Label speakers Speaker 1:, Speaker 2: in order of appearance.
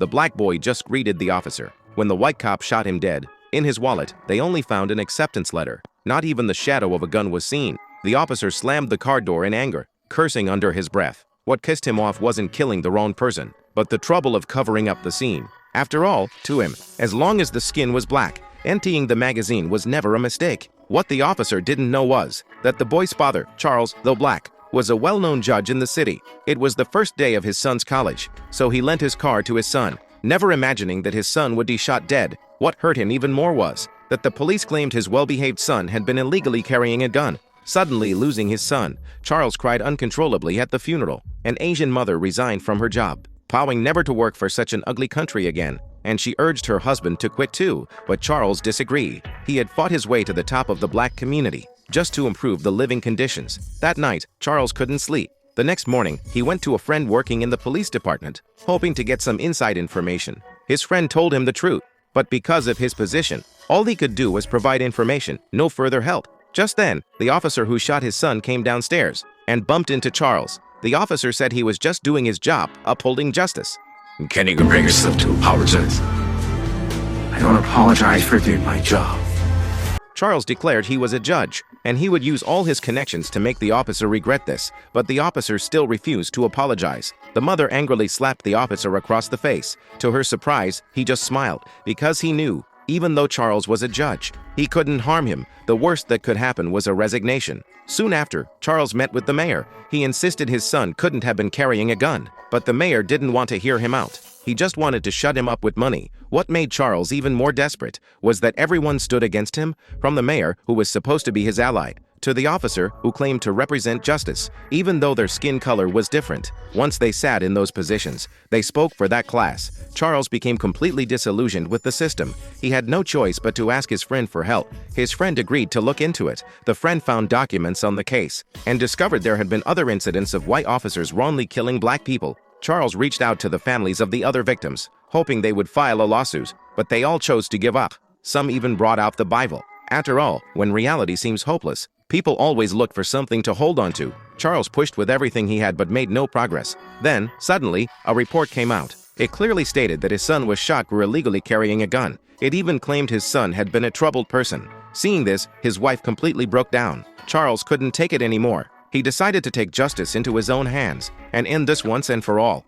Speaker 1: The black boy just greeted the officer. When the white cop shot him dead, in his wallet, they only found an acceptance letter. Not even the shadow of a gun was seen. The officer slammed the car door in anger, cursing under his breath. What pissed him off wasn't killing the wrong person, but the trouble of covering up the scene. After all, to him, as long as the skin was black, emptying the magazine was never a mistake. What the officer didn't know was that the boy's father, Charles, though black, was a well-known judge in the city. It was the first day of his son's college, so he lent his car to his son, never imagining that his son would be shot dead. What hurt him even more was that the police claimed his well-behaved son had been illegally carrying a gun. Suddenly losing his son, Charles cried uncontrollably at the funeral. An Asian mother resigned from her job, vowing never to work for such an ugly country again, and she urged her husband to quit too, but Charles disagreed. He had fought his way to the top of the black community just to improve the living conditions. That night, Charles couldn't sleep. The next morning, he went to a friend working in the police department, hoping to get some inside information. His friend told him the truth, but because of his position, all he could do was provide information, no further help. Just then, the officer who shot his son came downstairs and bumped into Charles. The officer said he was just doing his job, upholding justice.
Speaker 2: Can you bring yourself to apologize? I don't apologize for doing my job.
Speaker 1: Charles declared he was a judge, and he would use all his connections to make the officer regret this, but the officer still refused to apologize. The mother angrily slapped the officer across the face. To her surprise, he just smiled, because he knew, even though Charles was a judge, he couldn't harm him. The worst that could happen was a resignation. Soon after, Charles met with the mayor. He insisted his son couldn't have been carrying a gun, but the mayor didn't want to hear him out. He just wanted to shut him up with money. What made Charles even more desperate was that everyone stood against him, from the mayor, who was supposed to be his ally, to the officer who claimed to represent justice, even though their skin color was different. Once they sat in those positions, they spoke for that class. Charles became completely disillusioned with the system. He had no choice but to ask his friend for help. His friend agreed to look into it. The friend found documents on the case and discovered there had been other incidents of white officers wrongly killing black people. Charles reached out to the families of the other victims, hoping they would file a lawsuit, but they all chose to give up. Some even brought out the Bible. After all, when reality seems hopeless, people always look for something to hold on to. Charles pushed with everything he had but made no progress. Then, suddenly, a report came out. It clearly stated that his son was shot for illegally carrying a gun. It even claimed his son had been a troubled person. Seeing this, his wife completely broke down. Charles couldn't take it anymore. He decided to take justice into his own hands and end this once and for all.